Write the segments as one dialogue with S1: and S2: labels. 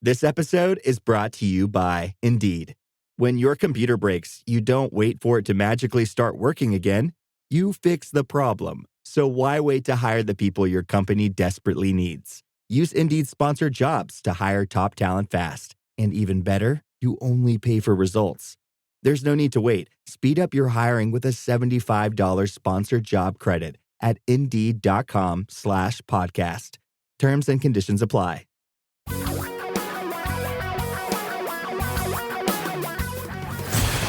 S1: This episode is brought to you by Indeed. When your computer breaks, you don't wait for it to magically start working again. You fix the problem. So why wait to hire the people your company desperately needs? Use Indeed's sponsored jobs to hire top talent fast. And even better, you only pay for results. There's no need to wait. Speed up your hiring with a $75 sponsored job credit at Indeed.com/podcast. Terms and conditions apply.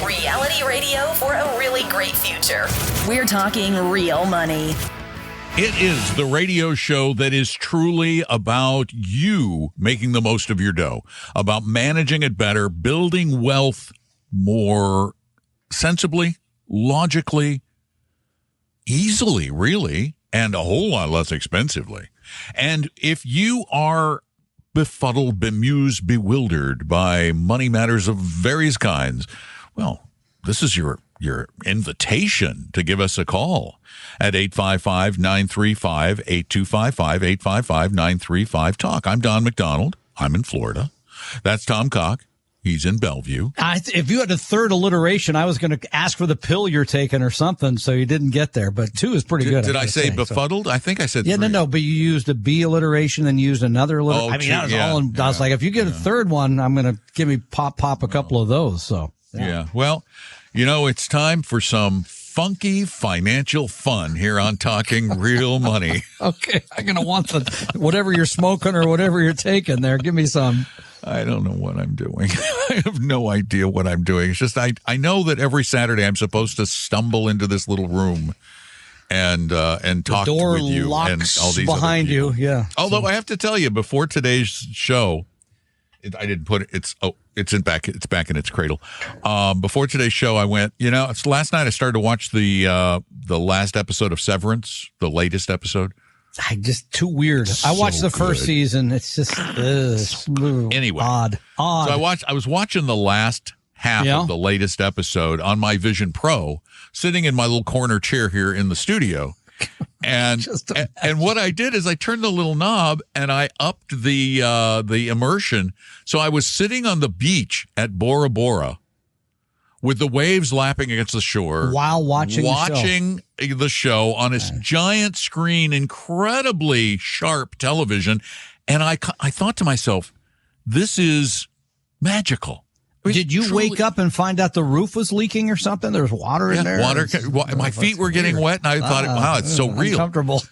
S2: Reality radio for a really great future. We're talking real money.
S3: It is the radio show that is truly about you making the most of your dough, about managing it better, building wealth more sensibly, logically, easily, really, and a whole lot less expensively. And if you are befuddled, bemused, bewildered by money matters of various kinds, well, this is your invitation to give us a call at 855-935-8255, 855-935-TALK. I'm Don McDonald. I'm in Florida. That's Tom Cock. He's in Bellevue.
S4: If you had a third alliteration, I was going to ask for the pill you're taking or something, so you didn't get there. But two is pretty good.
S3: Did I say befuddled? So. I think I said
S4: yeah,
S3: three.
S4: No, but you used a B alliteration and used another alliteration.
S3: Oh,
S4: I mean, that was all. I was like, if you get a third one, I'm going to pop a couple of those. So
S3: yeah. Well, you know, it's time for some funky financial fun here on Talking Real Money.
S4: Okay, I'm going to want whatever you're smoking or whatever you're taking there. Give me some.
S3: I don't know what I'm doing. I have no idea what I'm doing. It's just I know that every Saturday I'm supposed to stumble into this little room and talk with you and all these
S4: behind
S3: other people.
S4: you. Yeah.
S3: Although I have to tell you, before today's show, I didn't put it. It's back in its cradle. Before today's show, I went. You know, it's last night I started to watch the last episode of Severance, the latest episode.
S4: Just too weird. I watched the first season. It's just
S3: anyway
S4: odd.
S3: So I was watching the last half of the latest episode on my Vision Pro, sitting in my little corner chair here in the studio. And and what I did is I turned the little knob and I upped the immersion. So I was sitting on the beach at Bora Bora with the waves lapping against the shore
S4: while watching
S3: the show on this giant screen, incredibly sharp television. And I thought to myself, this is magical.
S4: Did you wake up and find out the roof was leaking or something? There's water in there.
S3: My feet were getting wet, and I thought, wow, it's so real.
S4: Uncomfortable.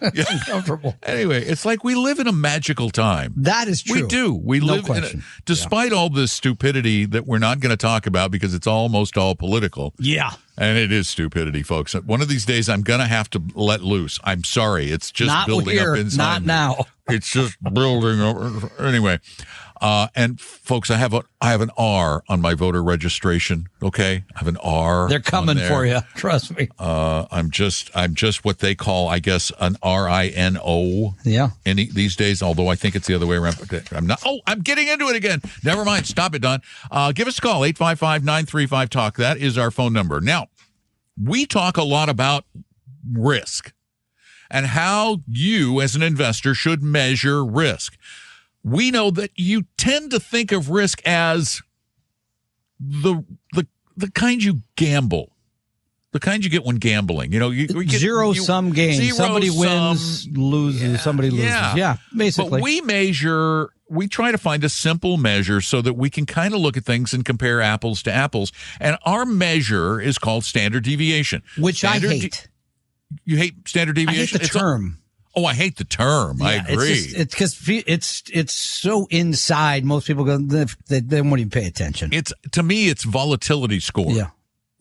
S3: Anyway, it's like we live in a magical time.
S4: That is true.
S3: We do. We live in despite all this stupidity that we're not going to talk about because it's almost all political.
S4: Yeah.
S3: And it is stupidity, folks. One of these days, I'm going to have to let loose. I'm sorry. It's just
S4: not
S3: building
S4: here,
S3: up inside
S4: not
S3: me.
S4: now.
S3: It's just building up. Anyway. And folks, I have an R on my voter registration. Okay, I have an R.
S4: They're coming for you. Trust me.
S3: I'm just what they call, I guess, an RINO.
S4: Yeah.
S3: These days, although I think it's the other way around. I'm not. Oh, I'm getting into it again. Never mind. Stop it, Don. Give us a call 855-935-TALK. That is our phone number. Now, we talk a lot about risk and how you, as an investor, should measure risk. We know that you tend to think of risk as the kind you gamble, the kind you get when gambling. You know, you get
S4: zero-sum game. Somebody wins, loses. Somebody loses. Yeah, basically.
S3: But we try to find a simple measure so that we can kind of look at things and compare apples to apples. And our measure is called standard deviation.
S4: Which I hate.
S3: You hate standard deviation?
S4: I hate the term.
S3: I hate the term. I agree.
S4: It's because it's so inside. Most people go, they won't even pay attention.
S3: To me, it's volatility score.
S4: Yeah.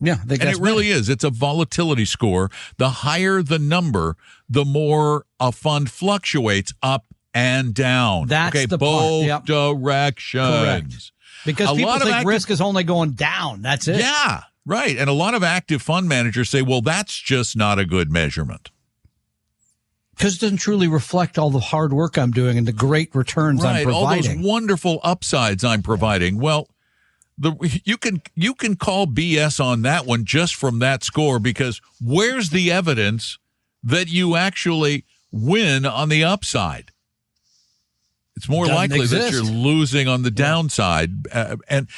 S4: And
S3: it really is. It's a volatility score. The higher the number, the more a fund fluctuates up and down.
S4: That's the
S3: both
S4: part.
S3: directions.
S4: Correct. Because people think risk is only going down. That's it.
S3: Yeah, right. And a lot of active fund managers say, well, that's just not a good measurement.
S4: Because it doesn't truly reflect all the hard work I'm doing and the great returns I'm providing.
S3: All those wonderful upsides I'm providing. Well, you can call BS on that one just from that score, because where's the evidence that you actually win on the upside? It's more
S4: Doesn't
S3: likely that
S4: exist.
S3: you're losing on the downside. And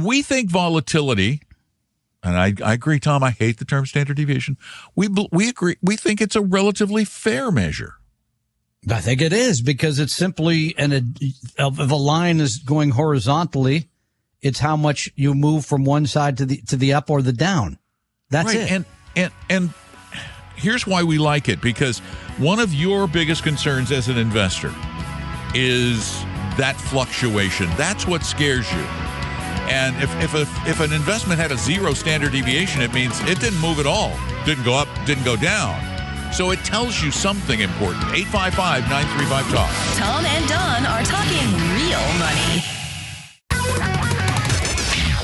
S3: we think volatility, and I agree, Tom, I hate the term standard deviation. We agree. We think it's a relatively fair measure.
S4: I think it is, because it's simply if a line is going horizontally, it's how much you move from one side to the up or the down. That's
S3: right.
S4: it.
S3: And here's why we like it, because one of your biggest concerns as an investor is that fluctuation. That's what scares you. And if an investment had a zero standard deviation, it means it didn't move at all. Didn't go up, didn't go down. So it tells you something important. 855-935-TALK.
S2: Tom and Don are talking real money.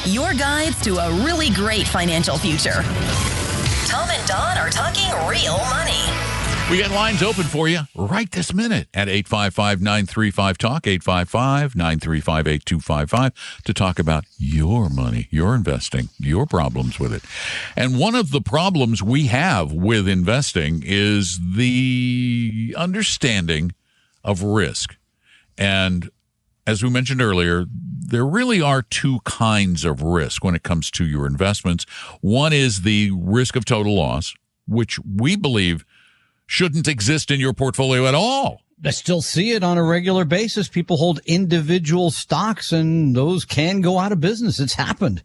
S2: Your guides to a really great financial future. Tom and Don are talking real money.
S3: We got lines open for you right this minute at 855-935-TALK, 855-935-8255 to talk about your money, your investing, your problems with it. And one of the problems we have with investing is the understanding of risk. And as we mentioned earlier, there really are two kinds of risk when it comes to your investments. One is the risk of total loss, which we believe shouldn't exist in your portfolio at all.
S4: I still see it on a regular basis. People hold individual stocks, and those can go out of business. It's happened.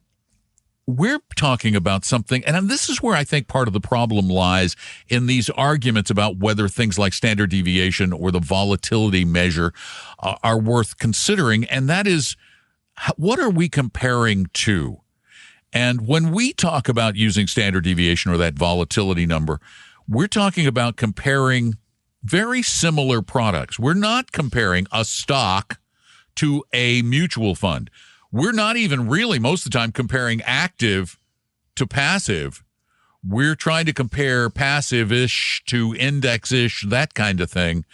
S3: We're talking about something, and this is where I think part of the problem lies in these arguments about whether things like standard deviation or the volatility measure are worth considering, and that is, what are we comparing to? And when we talk about using standard deviation or that volatility number, we're talking about comparing very similar products. We're not comparing a stock to a mutual fund. We're not even really, most of the time, comparing active to passive. We're trying to compare passive-ish to index-ish, that kind of thing.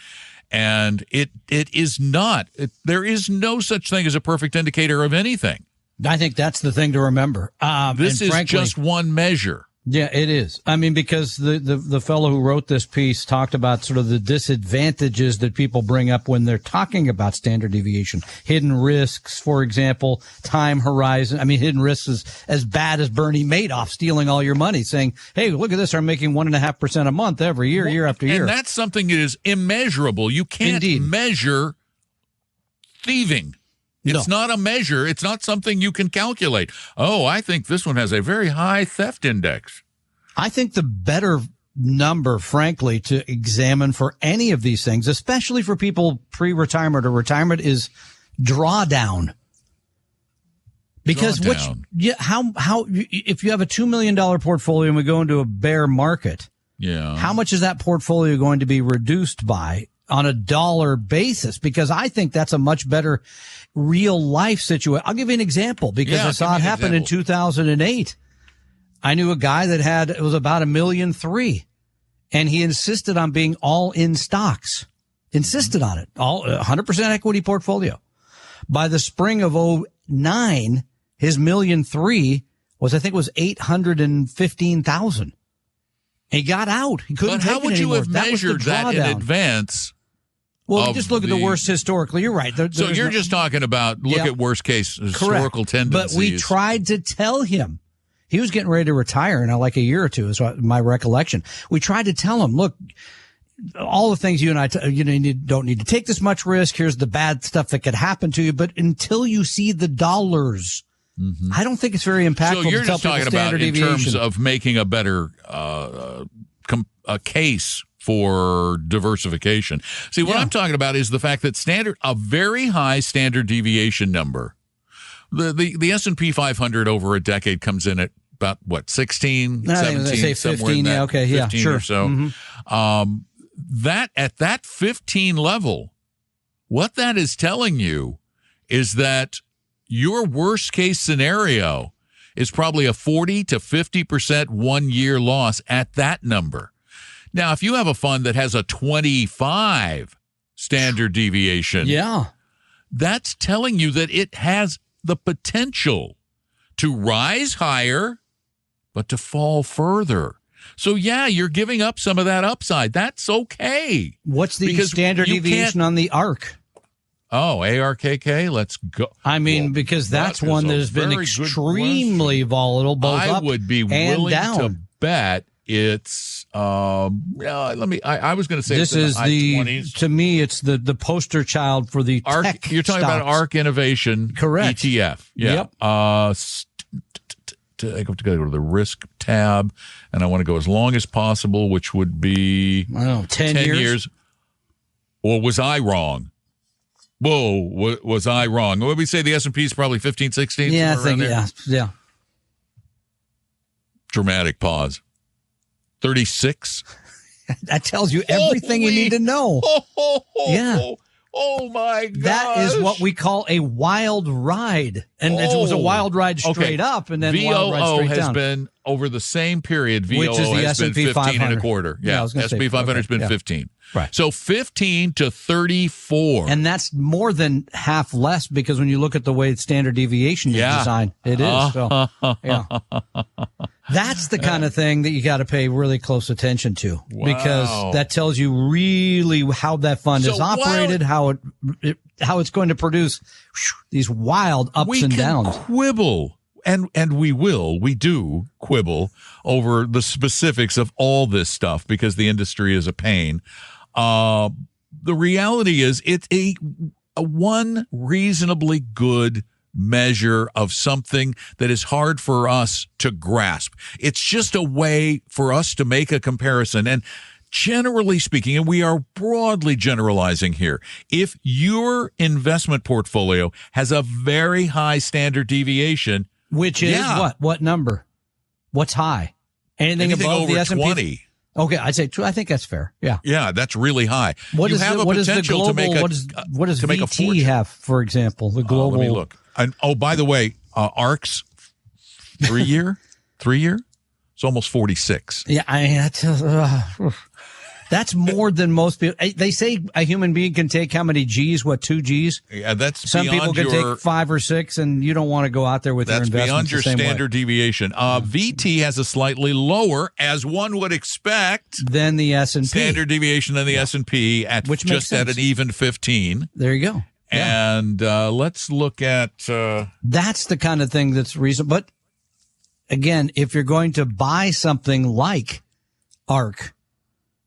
S3: And it is not. There is no such thing as a perfect indicator of anything.
S4: I think that's the thing to remember.
S3: This is
S4: frankly,
S3: just one measure.
S4: Yeah, it is. I mean, because the fellow who wrote this piece talked about sort of the disadvantages that people bring up when they're talking about standard deviation. Hidden risks, for example, time horizon. I mean, hidden risks is as bad as Bernie Madoff stealing all your money, saying, hey, look at this, I'm making 1.5% a month every year, year after year.
S3: And that's something that is immeasurable. You can't measure thieving. It's not a measure. It's not something you can calculate. Oh, I think this one has a very high theft index.
S4: I think the better number, frankly, to examine for any of these things, especially for people pre-retirement or retirement, is drawdown. Because how if you have a $2 million portfolio and we go into a bear market, how much is that portfolio going to be reduced by on a dollar basis? Because I think that's a much better real life situation. I'll give you an example, because I saw it happen in 2008. I knew a guy that it was about $1.3 million, and he insisted on being all in stocks, insisted on it, all 100% equity portfolio. By the spring of 2009, his $1.3 million was, I think it was 815,000. He got out. He couldn't take it anymore.
S3: But how would you have measured that in advance?
S4: Well, just look at the worst historically. You're right.
S3: So you're just talking about look at worst case historical tendencies.
S4: But we tried to tell him. He was getting ready to retire in like a year or two, is my recollection. We tried to tell him, look, all the things you and I, don't need to take this much risk. Here's the bad stuff that could happen to you. But until you see the dollars, I don't think it's very impactful.
S3: So you're
S4: to tell
S3: just talking
S4: people
S3: about in
S4: deviation.
S3: terms of making a better a case for diversification. See, what I'm talking about is the fact that a very high standard deviation number. The S&P 500 over a decade comes in at about, 16, 17, somewhere in that 15 or so. That at that 15 level, what that is telling you is that your worst case scenario is probably a 40 to 50% 1 year loss at that number. Now, if you have a fund that has a 25 standard deviation, that's telling you that it has the potential to rise higher, but to fall further. So, you're giving up some of that upside. That's okay.
S4: What's the standard deviation on the ARC?
S3: Oh, ARKK, let's go.
S4: I mean, because that's one that has been extremely volatile, both up and down.
S3: I would be willing to bet it's, I was going to say
S4: this is the 20s. To me, it's the poster child for the tech
S3: You're talking
S4: stocks.
S3: about ARK Innovation
S4: Correct.
S3: ETF. Yeah.
S4: Yep.
S3: I have to go to the risk tab, and I want to go as long as possible, which would be
S4: 10 years.
S3: Or was I wrong? Whoa, was I wrong? What would we say? The S&P is probably 15, 16?
S4: Yeah, I think, yeah.
S3: Dramatic pause. 36?
S4: That tells you everything you need to know. Yeah.
S3: Oh, my God.
S4: That is what we call a wild ride. And it was a wild ride straight up, and then wild ride straight down.
S3: VOO has been, over the same period, VOO
S4: which is the
S3: has
S4: S&P
S3: been 15
S4: 500.
S3: and a quarter. Yeah, S&P 500 has been 15.
S4: Right.
S3: So 15 to 34.
S4: And that's more than half less, because when you look at the way standard deviation is designed, it is. So, yeah. That's the kind of thing that you got to pay really close attention to, because that tells you really how that fund is operated, how it's going to produce these wild ups and downs.
S3: We can quibble, and we do quibble over the specifics of all this stuff, because the industry is a pain. The reality is it's a one reasonably good measure of something that is hard for us to grasp. It's just a way for us to make a comparison. And generally speaking, and we are broadly generalizing here, if your investment portfolio has a very high standard deviation,
S4: which is what number? What's high? Anything above
S3: over
S4: the S&P?
S3: 20.
S4: Okay, I'd say I think that's fair. Yeah.
S3: Yeah, that's really high.
S4: What does the global, what does VT have, for example? The global.
S3: Let me look. By the way, ARK's 3 year? It's almost 46.
S4: Yeah, that's more than most people. They say a human being can take how many G's? 2 G's?
S3: Yeah, that's
S4: some people can take 5 or 6, and you don't want to go out there with your investments.
S3: That's beyond your standard deviation. VT has a slightly lower, as one would expect,
S4: than the S&P.
S3: Standard deviation than the S&P at just at an even 15.
S4: There you go.
S3: Yeah. And let's look at...
S4: that's the kind of thing that's reasonable. But again, if you're going to buy something like ARK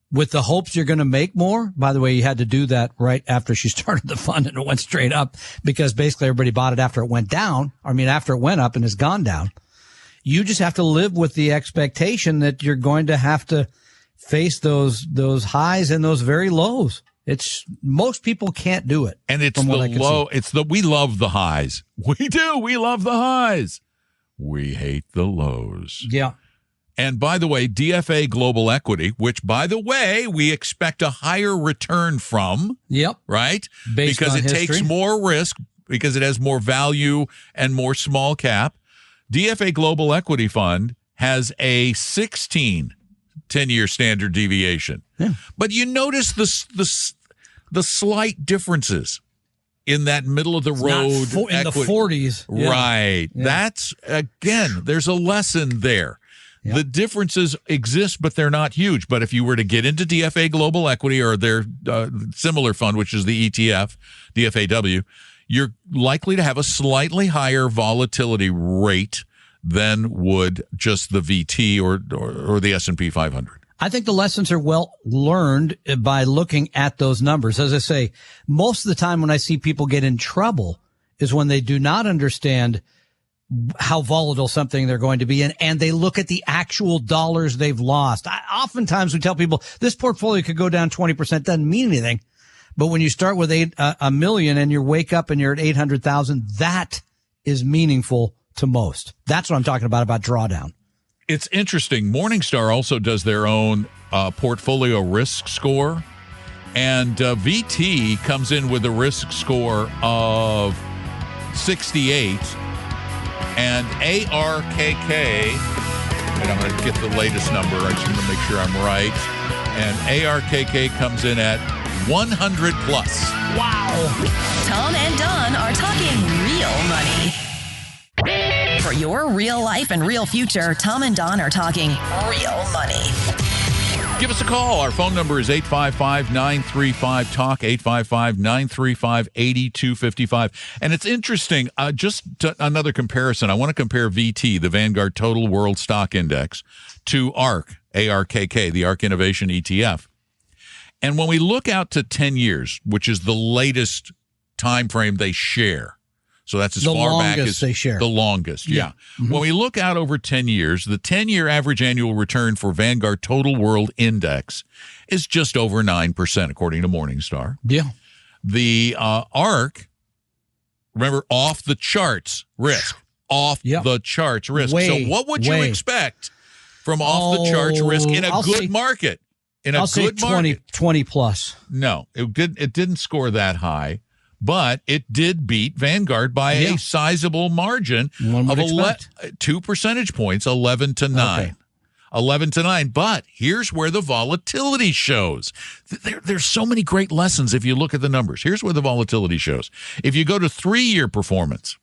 S4: with the hopes you're going to make more, by the way, you had to do that right after she started the fund, and it went straight up, because basically everybody bought it after it went down. After it went up and has gone down. You just have to live with the expectation that you're going to have to face those highs and those very lows. Most people can't do it.
S3: And it's the low. We love the highs. We do. We love the highs. We hate the lows.
S4: Yeah.
S3: And by the way, DFA Global Equity, which, by the way, we expect a higher return from.
S4: Yep.
S3: Right?
S4: Based
S3: because
S4: on
S3: it
S4: history.
S3: takes more risk, because it has more value and more small cap. DFA Global Equity Fund has a 16 10-year standard deviation.
S4: Yeah.
S3: But you notice the slight differences in that middle of the road
S4: in the 40s. Yeah.
S3: Right. Yeah. That's, again, there's a lesson there.
S4: Yep.
S3: The differences exist, but they're not huge. But if you were to get into DFA Global Equity or their similar fund, which is the ETF, DFAW, you're likely to have a slightly higher volatility rate than would just the VT or the S&P 500.
S4: I think the lessons are well learned by looking at those numbers. As I say, most of the time when I see people get in trouble is when they do not understand how volatile something they're going to be in, and they look at the actual dollars they've lost. Oftentimes we tell people this portfolio could go down 20%, doesn't mean anything. But when you start with a million and you wake up and you're at 800,000, that is meaningful to most. That's what I'm talking about drawdown.
S3: It's interesting. Morningstar also does their own portfolio risk score, and VT comes in with a risk score of 68, and ARKK, and I'm going to get the latest number. I just want to make sure I'm right. And ARKK comes in at 100 plus.
S4: Wow.
S2: Tom and Don are talking real money. For your real life and real future, Tom and Don are talking real money.
S3: Give us a call. Our phone number is 855-935-TALK, 855-935-8255. And it's interesting, another comparison. I want to compare VT, the Vanguard Total World Stock Index, to ARK, ARKK, the ARK Innovation ETF. And when we look out to 10 years, which is the latest time frame they share, so that's as far back as
S4: they share.
S3: The longest, yeah. Mm-hmm. When we look out over 10 years, the 10-year average annual return for Vanguard Total World Index is just over 9%, according to Morningstar.
S4: Yeah.
S3: The ARK, remember, off the charts risk. The charts risk. So what would you expect from off the charts risk in a good market?
S4: I'll say 20 plus.
S3: No, it didn't score that high. But it did beat Vanguard by a sizable margin of 2 percentage points, 11 to 9. Okay. 11 to 9. But here's where the volatility shows. There's so many great lessons if you look at the numbers. Here's where the volatility shows. If you go to 3-year performance,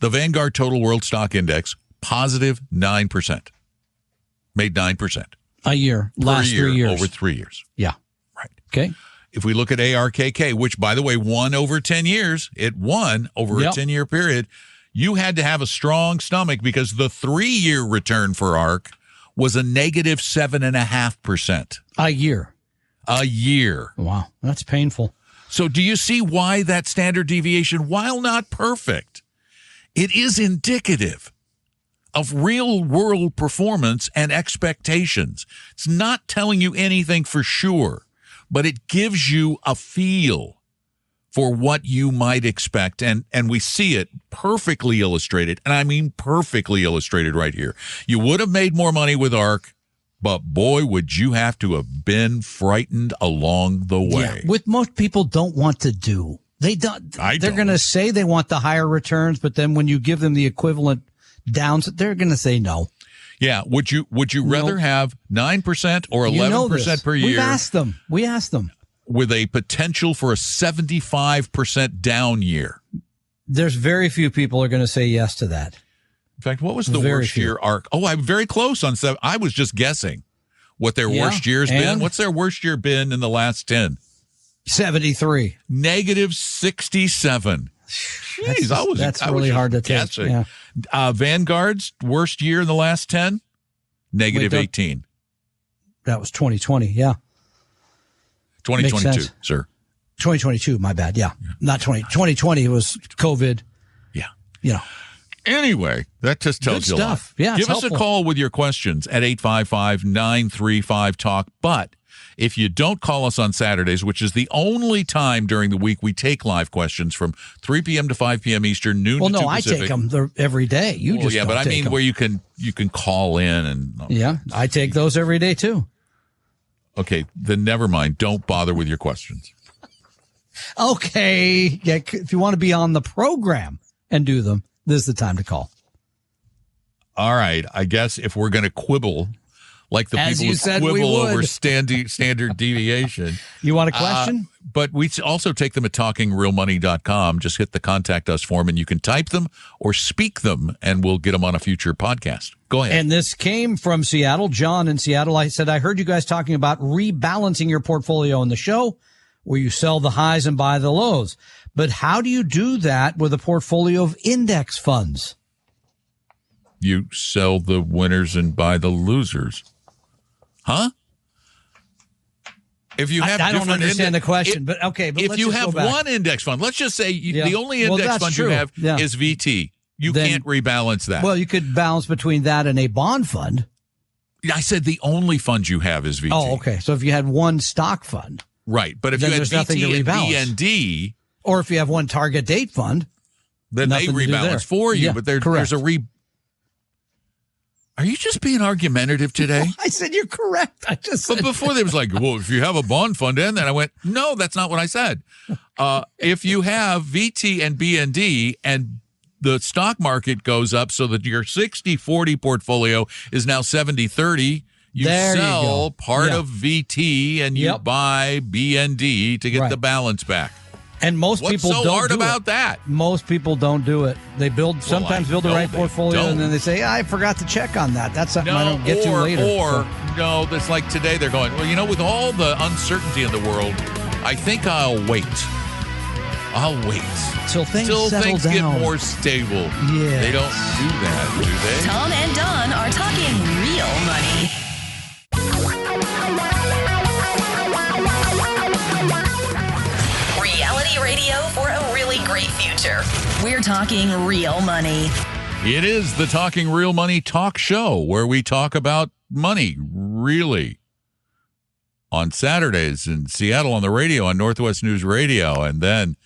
S3: the Vanguard Total World Stock Index, positive 9%. Made 9%.
S4: A year. Last 3 years.
S3: Over 3 years.
S4: Yeah.
S3: Right.
S4: Okay.
S3: If we look at ARKK, which, by the way, won over 10 years, it won over a 10-year period, you had to have a strong stomach because the 3-year return for ARK was a negative 7.5%.
S4: A year.
S3: A year.
S4: Wow, that's painful.
S3: So do you see why that standard deviation, while not perfect, it is indicative of real-world performance and expectations? It's not telling you anything for sure, but it gives you a feel for what you might expect. And we see it perfectly illustrated, and I mean perfectly illustrated right here. You would have made more money with ARK, but boy, would you have to have been frightened along the way.
S4: Yeah, with most people don't want to do. They don't. They're going to say they want the higher returns, but then when you give them the equivalent downs, they're going to say no.
S3: Yeah. Would you rather have 9% or 11% per year?
S4: We asked them.
S3: With a potential for a 75% down year.
S4: There's very few people are going to say yes to that.
S3: In fact, what was the worst year ARK? Oh, I'm very close on 7. I was just guessing what their worst year's been. What's their worst year been in the last 10?
S4: 73.
S3: Negative 67. Jeez,
S4: that's really hard to take. Yeah.
S3: Vanguard's worst year in the last 10? Negative 18.
S4: That was 2020, yeah.
S3: 2022, sir.
S4: 2022, my bad, yeah. Not 2020 was COVID.
S3: Yeah.
S4: You know.
S3: Anyway, that just tells you a lot.
S4: Yeah,
S3: give us a call with your questions at 855-935-TALK. But if you don't call us on Saturdays, which is the only time during the week we take live questions from 3 p.m. to 5 p.m. Eastern, noon to 2 Pacific.
S4: I take them every day.
S3: But I mean where you can call in and.
S4: Yeah, I take those every day too.
S3: Okay, then never mind. Don't bother with your questions.
S4: Okay, yeah. If you want to be on the program and do them, this is the time to call.
S3: All right. I guess if we're going to quibble, like the people who quibble over standard deviation.
S4: You want a question?
S3: But we also take them at talkingrealmoney.com. Just hit the contact us form, and you can type them or speak them, and we'll get them on a future podcast. Go ahead.
S4: And this came from Seattle. John in Seattle. I said, I heard you guys talking about rebalancing your portfolio in the show where you sell the highs and buy the lows. But how do you do that with a portfolio of index funds?
S3: You sell the winners and buy the losers. Huh? If you have,
S4: I don't understand the question, but okay. But
S3: if you have one index fund, let's just say the only index fund you have is VT. You can't rebalance that.
S4: Well, you could balance between that and a bond fund.
S3: I said the only fund you have is VT.
S4: Oh, okay. So if you had one stock fund,
S3: right? But if you had VT and BND,
S4: or if you have one target date fund,
S3: then they rebalance for you. Yeah, but there's a Are you just being argumentative today?
S4: I said you're correct. But
S3: before they was like, well, if you have a bond fund and then I went, no, that's not what I said. If you have VT and BND and the stock market goes up so that your 60-40 portfolio is now 70-30, you sell part of VT and you buy BND to get the balance back.
S4: And most
S3: What's
S4: people
S3: so
S4: don't
S3: hard
S4: do
S3: about
S4: it.
S3: that?
S4: Most people don't do it. They sometimes build the right
S3: they
S4: portfolio,
S3: don't.
S4: and then they say, I forgot to check on that. That's something I
S3: No,
S4: don't get to later.
S3: no, that's like today they're going, well, with all the uncertainty in the world, I think I'll wait.
S4: Till things
S3: Till
S4: settle
S3: things
S4: down.
S3: get more stable.
S4: Yeah.
S3: They don't do that, do they?
S2: Tom and Don are talking real money. Reality radio for a really great future. We're talking real money.
S3: It is the Talking Real Money talk show where we talk about money, really. On Saturdays in Seattle on the radio, on Northwest News Radio, and then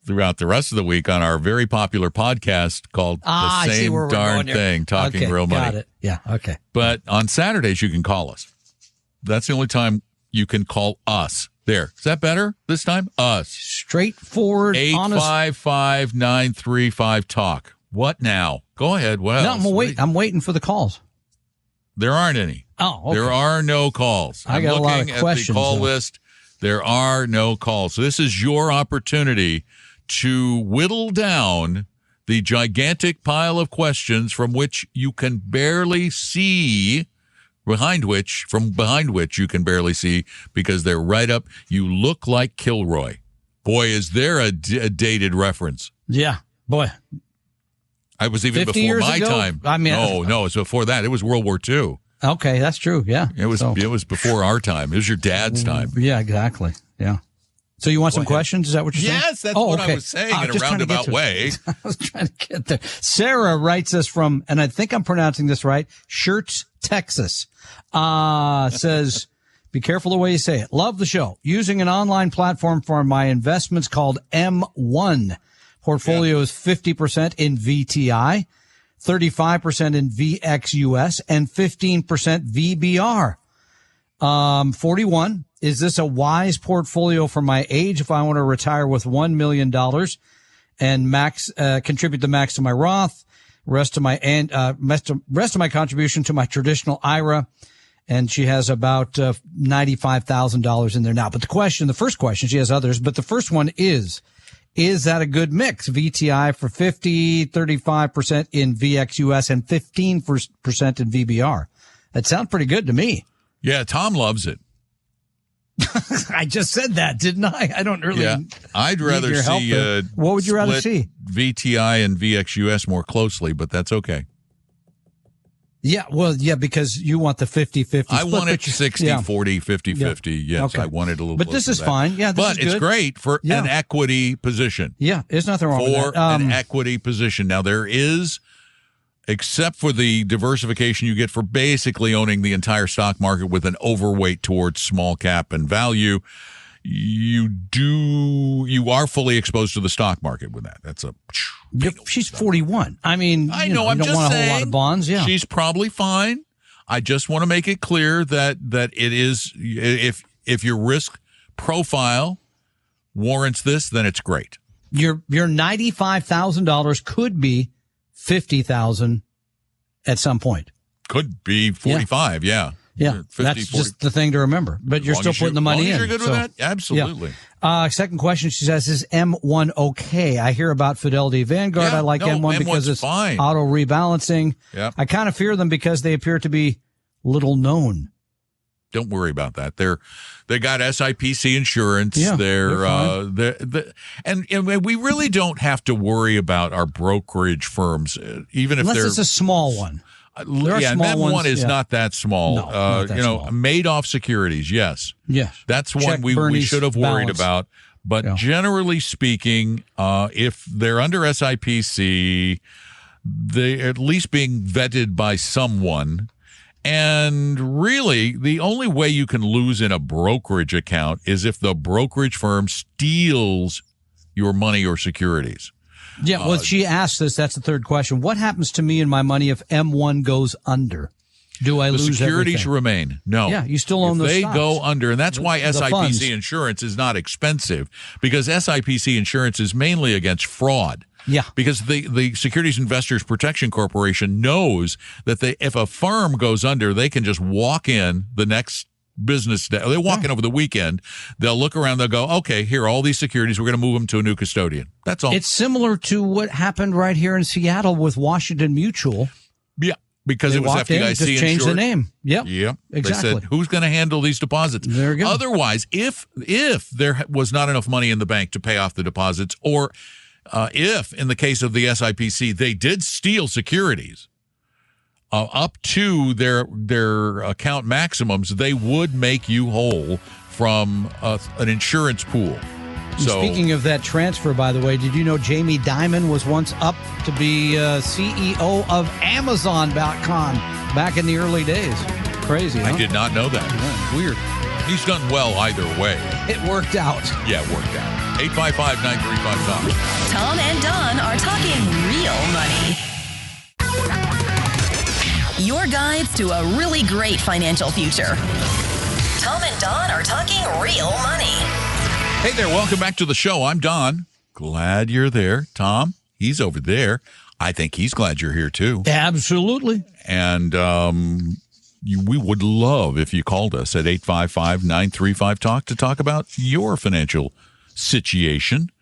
S3: throughout the rest of the week on our very popular podcast called The Same Darn Thing, Talking Real Money.
S4: Got it. Yeah, okay.
S3: But on Saturdays, you can call us. That's the only time you can call us. There. Is that better this time? Us.
S4: Straightforward, honest.
S3: 855-935-TALK. What now? Go ahead. What else?
S4: No, I'm waiting for the calls.
S3: There aren't any.
S4: Oh, okay.
S3: There are no calls.
S4: I got a lot of
S3: looking
S4: questions,
S3: at the call
S4: though.
S3: list. There are no calls. So this is your opportunity to whittle down the gigantic pile of questions from which you can barely see, behind which you can barely see because they're right up. You look like Kilroy. Boy, is there a dated reference.
S4: Yeah, boy.
S3: I was even
S4: 50
S3: before
S4: years
S3: my
S4: ago?
S3: time.
S4: I mean,
S3: no, it's before that. It was World War II.
S4: Okay, that's true. Yeah,
S3: It was before our time. It was your dad's time.
S4: Yeah, exactly. Yeah. So you want some questions? Is that what you're saying?
S3: Yes, that's what I was saying in a
S4: just trying to get
S3: roundabout
S4: to it.
S3: way.
S4: I was trying to get there. Sarah writes us from, and I think I'm pronouncing this right, Shirts, Texas. Says, be careful the way you say it. Love the show. Using an online platform for my investments called M1. Portfolio is 50% in VTI, 35% in VXUS, and 15% VBR. 41. Is this a wise portfolio for my age if I want to retire with $1 million and contribute the max to my Roth, rest of my contribution to my traditional IRA? And she has about $95,000 in there now. But the first question, she has others, but the first one is that a good mix? VTI for 50, 35% in VXUS, and 15% in VBR. That sounds pretty good to me.
S3: Yeah, Tom loves it.
S4: I just said that, didn't I? I don't really.
S3: Yeah, I'd rather
S4: your help
S3: see.
S4: there. What would you rather
S3: split
S4: see?
S3: VTI and VXUS more closely, but that's okay.
S4: Yeah, well, yeah, because you want the 50-50
S3: I
S4: split,
S3: want it
S4: but you-
S3: 60,
S4: yeah.
S3: 40, 50-50. Yes,
S4: Okay.
S3: I want it a little
S4: But
S3: closer
S4: this is
S3: to that.
S4: fine. Yeah, this
S3: but
S4: is
S3: it's
S4: good.
S3: great for
S4: Yeah.
S3: an equity position.
S4: Yeah, there's nothing wrong with
S3: For
S4: that.
S3: an equity position. Now, there is, except for the diversification you get for basically owning the entire stock market with an overweight towards small cap and value, you are fully exposed to the stock market with that. That's a
S4: She's 41. I mean,
S3: I know. I'm
S4: you don't
S3: just
S4: want a
S3: saying,
S4: whole lot of bonds. Yeah,
S3: she's probably fine. I just want to make it clear that it is, if your risk profile warrants this, then it's great.
S4: your $95,000 could be $50,000 at some point.
S3: Could be 45. Yeah.
S4: Yeah,
S3: 50,
S4: that's
S3: 40.
S4: just the thing to remember. But you're still putting the money in.
S3: You're good
S4: so-
S3: with that? Absolutely.
S4: Yeah. Second question, she says, is M1 okay? I hear about Fidelity Vanguard.
S3: Yeah,
S4: I like
S3: no,
S4: M1 because
S3: M1's
S4: it's
S3: fine.
S4: auto rebalancing.
S3: Yeah.
S4: I kind of fear them because they appear to be little known.
S3: Don't worry about that. They got SIPC insurance.
S4: Yeah,
S3: they're
S4: fine.
S3: and we really don't have to worry about our brokerage firms, even if
S4: Unless
S3: they're
S4: it's a small one. There are small
S3: M1
S4: ones,
S3: is
S4: yeah.
S3: not that small.
S4: No, not that small.
S3: Madoff Securities, yes.
S4: Yes.
S3: That's
S4: Check
S3: one we
S4: Bernie's
S3: should have worried
S4: balance.
S3: about. But
S4: Yeah.
S3: generally speaking, if they're under SIPC, they're at least being vetted by someone. And really, the only way you can lose in a brokerage account is if the brokerage firm steals your money or securities.
S4: Yeah, well, she asked this. That's the third question. What happens to me and my money if M1 goes under? Do I
S3: The
S4: lose
S3: securities
S4: everything?
S3: remain. No.
S4: Yeah, you still own
S3: if
S4: those
S3: they
S4: stocks.
S3: go under, and that's why
S4: The
S3: SIPC
S4: funds.
S3: insurance is not expensive, because SIPC insurance is mainly against fraud.
S4: Yeah.
S3: Because the Securities Investors Protection Corporation knows that if a firm goes under, they can just walk in the next business day. They walk in over the weekend. They'll look around. They'll go, okay, here are all these securities. We're going to move them to a new custodian. That's all.
S4: It's similar to what happened right here in Seattle with Washington Mutual.
S3: Yeah, because it was FDIC
S4: just changed
S3: insured.
S4: the name. Yep.
S3: They
S4: Exactly.
S3: said, who's going to handle these deposits?
S4: There you go.
S3: Otherwise, if there was not enough money in the bank to pay off the deposits, or if, in the case of the SIPC, they did steal securities up to their account maximums, they would make you whole from an insurance pool. So,
S4: speaking of that transfer, by the way, did you know Jamie Dimon was once up to be CEO of Amazon.com back in the early days? Crazy, huh?
S3: I did not know that.
S4: Yeah, weird.
S3: He's done well either way.
S4: It worked out.
S3: Yeah, it worked out. 855-935-TALK.
S2: Tom and Don are talking real money. Your guides to a really great financial future. Tom and Don are talking real money.
S3: Hey there, welcome back to the show. I'm Don. Glad you're there. Tom, he's over there. I think he's glad you're here too.
S4: Absolutely.
S3: And we would love if you called us at 855-935-TALK to talk about your financial situation.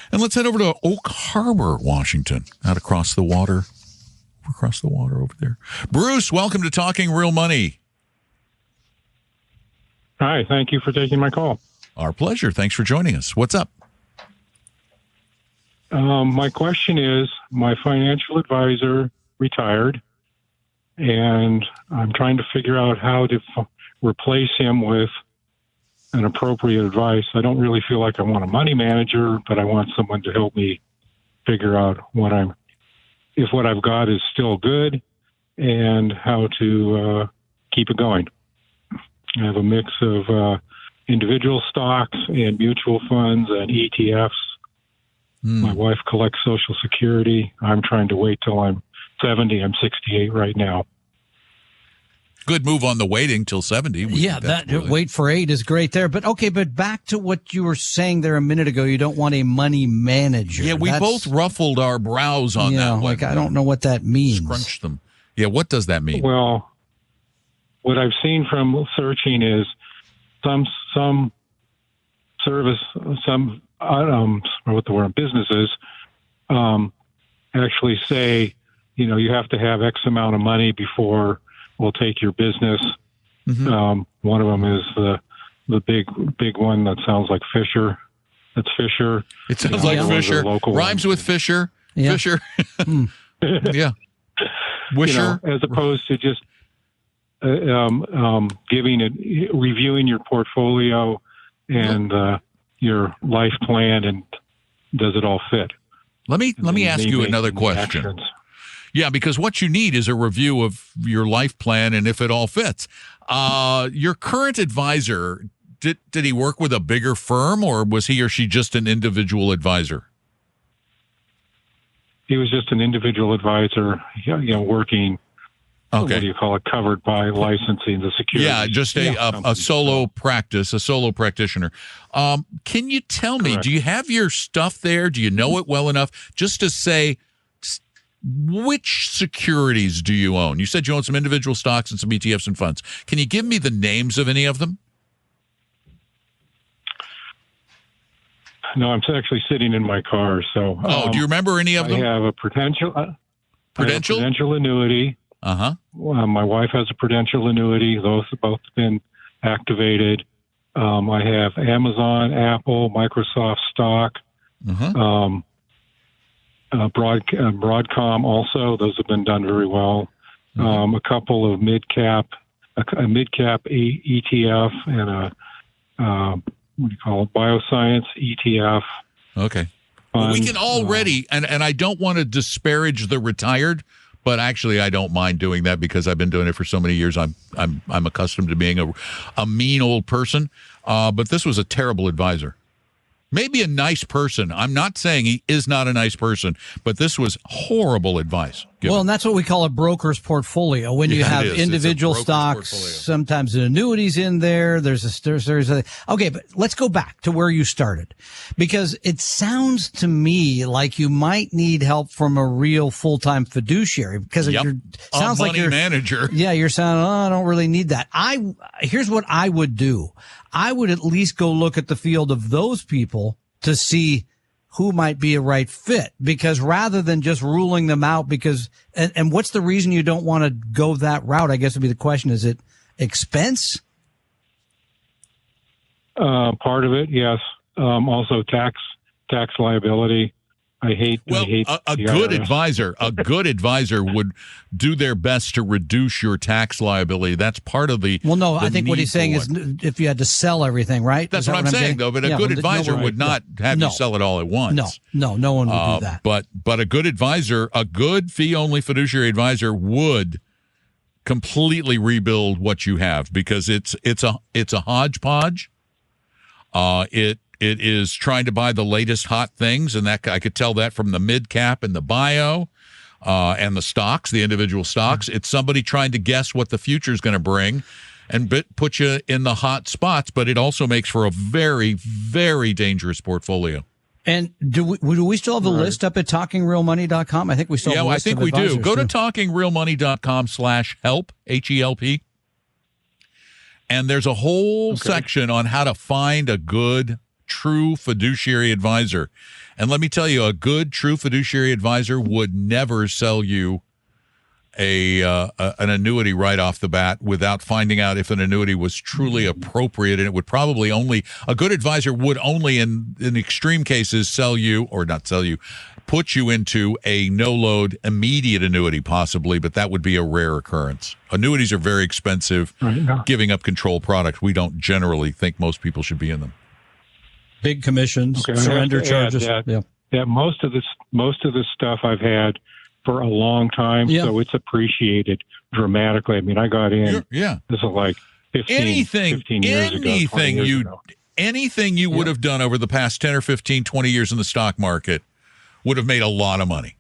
S3: And let's head over to Oak Harbor, Washington, out across the water. Across the water over there. Bruce, welcome to Talking Real Money.
S5: Hi, thank you for taking my call.
S3: Our pleasure. Thanks for joining us. What's up?
S5: My question is, my financial advisor retired, and I'm trying to figure out how to replace him with an appropriate advice. I don't really feel like I want a money manager, but I want someone to help me figure out if what I've got is still good and how to keep it going. I have a mix of individual stocks and mutual funds and ETFs. My wife collects Social Security. I'm trying to wait till I'm 70. I'm 68 right now.
S3: Good move on the waiting till 70.
S4: Yeah, that wait for 8 is great there. But back to what you were saying there a minute ago. You don't want a money manager.
S3: Yeah, we both ruffled our brows on that one.
S4: Like, I don't know what that means.
S3: Scrunched them. Yeah, what does that mean?
S5: Well, what I've seen from searching is some service, businesses actually say, you have to have X amount of money before we'll take your business. Mm-hmm. One of them is the big one that sounds like Fisher. That's Fisher.
S3: It sounds like Fisher. Rhymes with Fisher. Yeah. Fisher. Yeah. Wisher.
S5: As opposed to just reviewing your portfolio and your life plan, and does it all fit? Let
S3: me ask you another question.
S5: Actions.
S3: Yeah, because what you need is a review of your life plan and if it all fits. Your current advisor, did he work with a bigger firm, or was he or she just an individual advisor?
S5: He was just an individual advisor, working.
S3: Okay.
S5: What do you call it? Covered by licensing, the security.
S3: Yeah, just a solo practice, a solo practitioner. Can you tell me, do you have your stuff there? Do you know it well enough just to say, which securities do you own? You said you own some individual stocks and some ETFs and funds. Can you give me the names of any of them?
S5: No, I'm actually sitting in my car. So,
S3: do you remember any of them?
S5: I have a Prudential annuity.
S3: Uh-huh.
S5: My wife has a Prudential annuity. Those have both been activated. I have Amazon, Apple, Microsoft stock, Broadcom also. Those have been done very well. A couple of mid-cap ETF and a bioscience ETF.
S3: Okay. Well, we can already, and I don't want to disparage the retired, but actually I don't mind doing that because I've been doing it for so many years. I'm accustomed to being a mean old person. But this was a terrible advisor. Maybe a nice person. I'm not saying he is not a nice person, but this was horrible advice.
S4: Well, and that's what we call a broker's portfolio. When you have individual stocks,
S3: portfolio.
S4: Sometimes the annuities in there. There's okay, but let's go back to where you started, because it sounds to me like you might need help from a real full-time fiduciary, because sounds like you're
S3: manager.
S4: Yeah, you're saying, I don't really need that. Here's what I would do. I would at least go look at the field of those people to see who might be a right fit, because rather than just ruling them out, and what's the reason you don't want to go that route? I guess would be the question. Is it expense?
S5: Part of it, yes. Also tax liability. I hate
S3: a good advisor would do their best to reduce your tax liability. That's part of the.
S4: Well, no, I think what he's saying is if you had to sell everything, right?
S3: That's what I'm saying, though. But a good advisor would not have you sell it all at once.
S4: No one would do that.
S3: But a good advisor, a good fee-only fiduciary advisor, would completely rebuild what you have, because it's a hodgepodge. It is trying to buy the latest hot things, and that I could tell that from the mid cap and the bio, and the stocks, the individual stocks. It's somebody trying to guess what the future is going to bring, and put you in the hot spots. But it also makes for a very, very dangerous portfolio. And
S4: do we still have a list up at TalkingRealMoney.com? I think we still have a list.
S3: I think we do. Go to TalkingRealMoney.com/help, HELP. And there's a whole section on how to find a good, true fiduciary advisor. And let me tell you, a good, true fiduciary advisor would never sell you an annuity right off the bat without finding out if an annuity was truly appropriate. And it would probably a good advisor would only in extreme cases put you into a no-load immediate annuity, possibly, but that would be a rare occurrence. Annuities are very expensive, giving up control product. We don't generally think most people should be in them.
S4: Big commissions, surrender charges.
S5: Most of this stuff I've had for a long time, so it's appreciated dramatically. I mean, I got in. This is like 15 years ago.
S3: Anything you would have done over the past 10 or 15, 20 years in the stock market would have made a lot of money.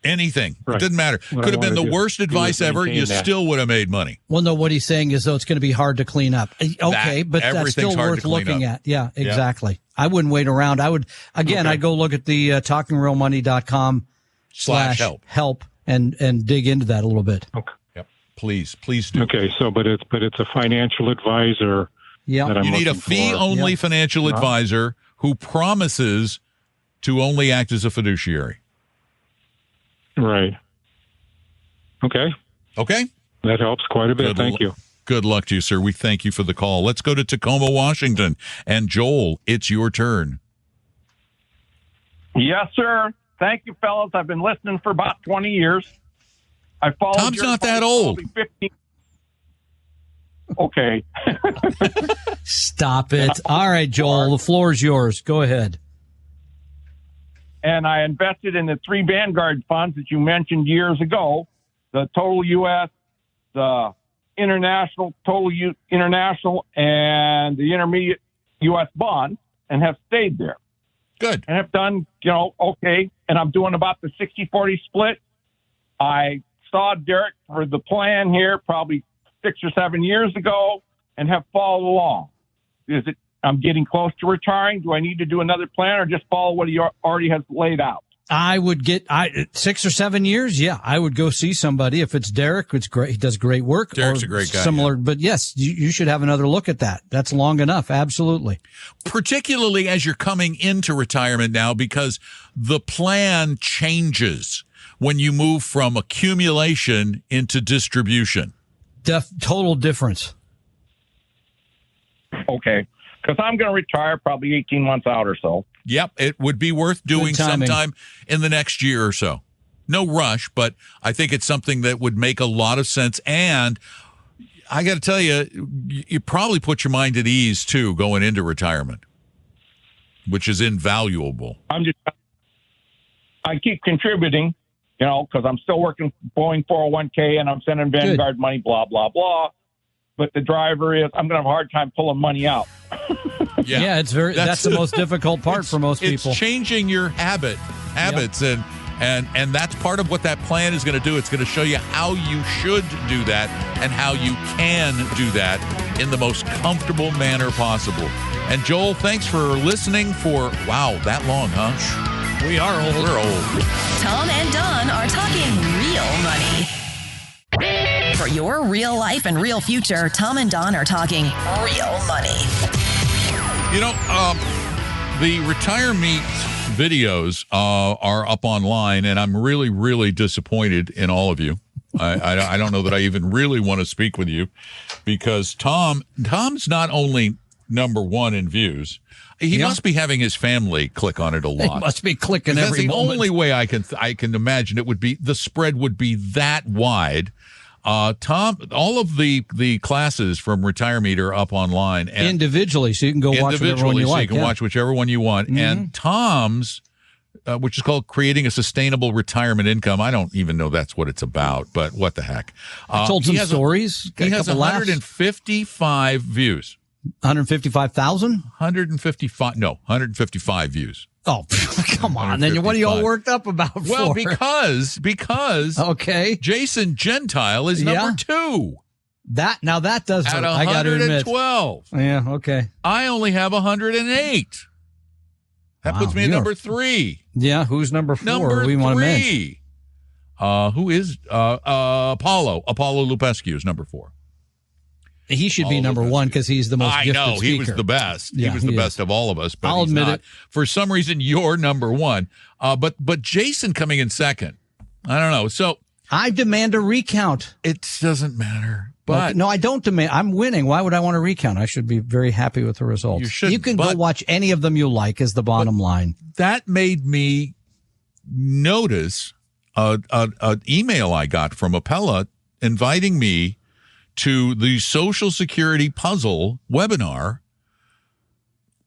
S3: Anything. It didn't matter. Could have been the worst advice ever. You still would have made money.
S4: Well, no, what he's saying is, though, it's going to be hard to clean up. Okay, but that's still worth looking at. Yeah, exactly. Yep. I wouldn't wait around. I'd go look at the TalkingRealMoney.com/help and dig into that a little bit.
S3: Okay. Yep. Please do.
S5: Okay, so but it's a financial advisor.
S3: Yeah. You need a fee-only financial advisor who promises to only act as a fiduciary.
S5: Right. Okay. That helps quite a bit. Thank you.
S3: Good luck to you, sir. We thank you for the call. Let's go to Tacoma, Washington. And Joel, it's your turn.
S6: Yes, sir. Thank you, fellas. I've been listening for about 20 years. I followed.
S3: Tom's not that old.
S6: 15. Okay.
S4: Stop it. All right, Joel, the floor is yours. Go ahead.
S6: And I invested in the 3 Vanguard funds that you mentioned years ago, the Total U.S., the International, International, and the Intermediate U.S. bond, and have stayed there.
S3: Good.
S6: And have done, okay. And I'm doing about the 60-40 split. I saw Derek for the plan here probably 6 or 7 years ago and have followed along. I'm getting close to retiring. Do I need to do another plan or just follow what he already has laid out?
S4: I would get 6 or 7 years. Yeah, I would go see somebody. If it's Derek, it's great. He does great work.
S3: Derek's a great guy.
S4: Similar, but yes, you should have another look at that. That's long enough. Absolutely.
S3: Particularly as you're coming into retirement now, because the plan changes when you move from accumulation into distribution.
S4: Total difference.
S6: Okay. Because I'm going to retire probably 18 months out or so.
S3: Yep, it would be worth doing sometime in the next year or so. No rush, but I think it's something that would make a lot of sense. And I got to tell you, you probably put your mind at ease, too, going into retirement, which is invaluable.
S6: I keep contributing, because I'm still working Boeing 401k and I'm sending Vanguard money, blah, blah, blah. But the driver is, I'm going to have a hard time pulling money out.
S4: That's the most difficult part for most people.
S3: It's changing your habits. And And that's part of what that plan is going to do. It's going to show you how you should do that and how you can do that in the most comfortable manner possible. And Joel, thanks for listening for, wow, that long, huh?
S4: We are old.
S3: We're old.
S2: Tom and Don are talking real money. For your real life and real future, Tom and Don are talking real money.
S3: You know, the Retirement videos are up online, and I'm really, really disappointed in all of you. I don't know that I even really want to speak with you, because Tom's not only number one in views, he must be having his family click on it a lot.
S4: He must be clicking every moment.
S3: That's the only way I can imagine it would be. The spread would be that wide. Tom, all of the classes from Retirement are up online and
S4: individually, so you can go watch whichever one you like.
S3: So you can watch whichever one you want. Mm-hmm. And Tom's, which is called Creating a Sustainable Retirement Income. I don't even know that's what it's about, but what the heck?
S4: I told some stories.
S3: He has 155 views.
S4: 155,000?
S3: 155 views.
S4: Oh, come on. Then what are you all worked up about for?
S3: Well, because
S4: okay,
S3: Jason Gentile is number 2.
S4: That does hurt.
S3: At 112.
S4: I got to admit. Yeah, okay.
S3: I only have 108. That puts me at number 3.
S4: Yeah, who's number 4?
S3: Number
S4: we
S3: 3.
S4: Want to mention.
S3: Who is Apollo? Apollo Lupescu is number 4.
S4: He should be number 1 because he's the most gifted speaker.
S3: He was the best. Yeah, he was the best of all of us, but
S4: I'll admit it.
S3: For some reason, you're number 1. But Jason coming in second. I don't know. So
S4: I demand a recount.
S3: It doesn't matter. But
S4: no, I don't demand. I'm winning. Why would I want to recount? I should be very happy with the results.
S3: You should.
S4: You can go watch any of them you like. Is the bottom line.
S3: That made me notice an email I got from Appella inviting me to the Social Security Puzzle webinar,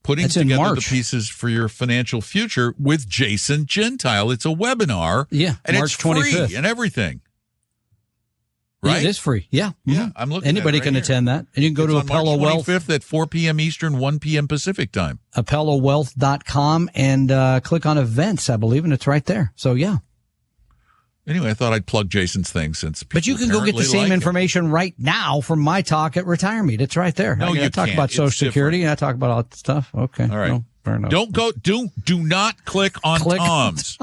S3: putting together the pieces for your financial future with Jason Gentile. It's a webinar.
S4: Yeah,
S3: and
S4: March
S3: it's free
S4: 25th.
S3: and everything. Right?
S4: Yeah, it is free. Yeah.
S3: Yeah, I'm looking
S4: Anybody
S3: at it
S4: can attend that. And you can go to Appella Wealth.
S3: March 25th at 4 p.m. Eastern, 1 p.m. Pacific time.
S4: AppellaWealth.com and click on events, I believe, and it's right there. So, yeah.
S3: Anyway, I thought I'd plug Jason's thing since people
S4: But you can go get the same information right now from my talk at Retirement. It's right there.
S3: No, you
S4: talk
S3: can't.
S4: about Social Security and I talk about all that stuff. Okay.
S3: All right.
S4: No, fair enough.
S3: Do not click on Tom's.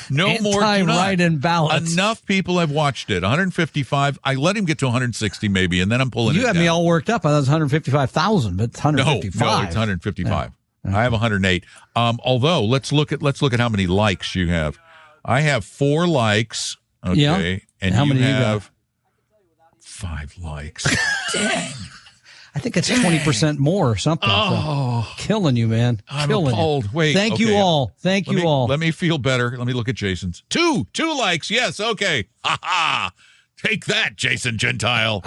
S3: No more.
S4: Right and balance.
S3: Enough people have watched it. 155. I let him get to 160 maybe, and then I'm pulling it down.
S4: You had me all worked up. I thought it was 155,000, but it's 155.
S3: No, it's 155. Yeah. I have 108. Although let's look at how many likes you have. I have 4 likes. Okay.
S4: Yeah.
S3: And
S4: how many
S3: have
S4: you
S3: 5 likes. Dang.
S4: I think it's 20% more or something.
S3: Oh,
S4: so. Killing you, man.
S3: I'm
S4: killing
S3: appalled.
S4: you.
S3: Wait.
S4: Thank you all. Thank you all.
S3: Let me feel better. Let me look at Jason's. 2 likes. Yes. Okay. Ha ha. Take that, Jason Gentile.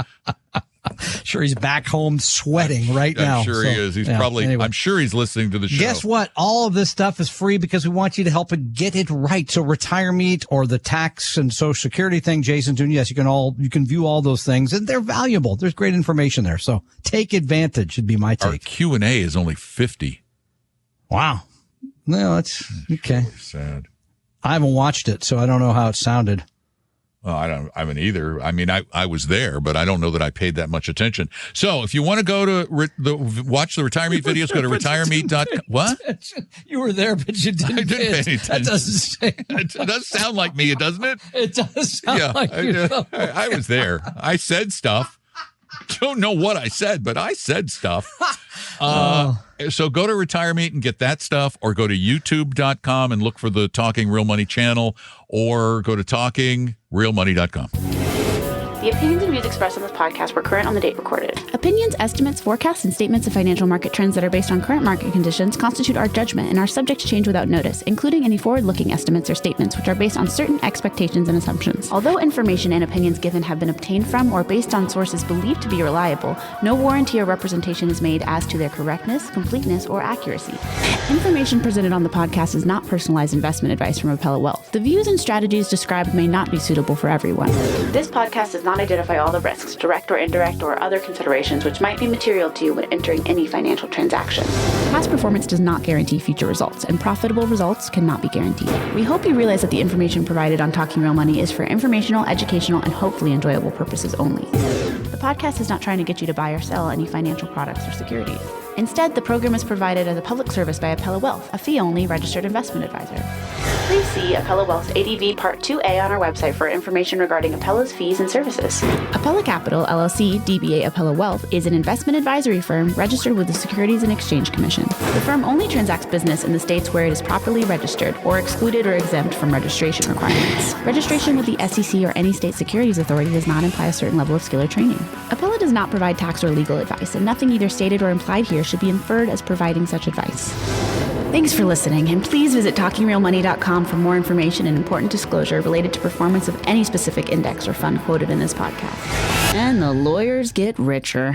S4: Sure, he's back home sweating right now.
S3: I'm sure he is. He's probably. Anyway. I'm sure he's listening to the show.
S4: Guess what? All of this stuff is free because we want you to help it get it right. So Retirement or the tax and Social Security thing, Jason's doing. Yes, you can view all those things, and they're valuable. There's great information there. So take advantage. Would be my take.
S3: Our Q&A is only 50.
S4: Wow. No, that's okay.
S3: Really sad.
S4: I haven't watched it, so I don't know how it sounded.
S3: Well, I haven't either. I mean, I was there, but I don't know that I paid that much attention. So if you want to go to watch the Retirement videos, go to retirement.com. What?
S4: You were there, but you didn't.
S3: I didn't pay any attention.
S4: That doesn't say.
S3: It does sound like me, doesn't it?
S4: It does sound like you.
S3: I was there. I said stuff. Don't know what I said, but I said stuff. So go to Retirement and get that stuff, or go to youtube.com and look for the Talking Real Money channel, or go to talkingrealmoney.com.
S7: The opinions and views expressed on this podcast were current on the date recorded. Opinions, estimates, forecasts, and statements of financial market trends that are based on current market conditions constitute our judgment and are subject to change without notice, including any forward-looking estimates or statements which are based on certain expectations and assumptions. Although information and opinions given have been obtained from or based on sources believed to be reliable, no warranty or representation is made as to their correctness, completeness, or accuracy. Information presented on the podcast is not personalized investment advice from Appella Wealth. The views and strategies described may not be suitable for everyone. This podcast is not not identify all the risks, direct or indirect, or other considerations which might be material to you when entering any financial transaction. Past performance does not guarantee future results, and profitable results cannot be guaranteed. We hope you realize that the information provided on Talking Real Money is for informational, educational, and hopefully enjoyable purposes only. The podcast is not trying to get you to buy or sell any financial products or securities. Instead, the program is provided as a public service by Apella Wealth, a fee-only registered investment advisor. Please see Apella Wealth's ADV Part 2A on our website for information regarding Apella's fees and services. Apella Capital, LLC, DBA Apella Wealth, is an investment advisory firm registered with the Securities and Exchange Commission. The firm only transacts business in the states where it is properly registered or excluded or exempt from registration requirements. Registration with the SEC or any state securities authority does not imply a certain level of skill or training. Apella does not provide tax or legal advice, and nothing either stated or implied here should be inferred as providing such advice. Thanks for listening, and please visit TalkingRealMoney.com for more information and important disclosure related to performance of any specific index or fund quoted in this podcast. And the lawyers get richer.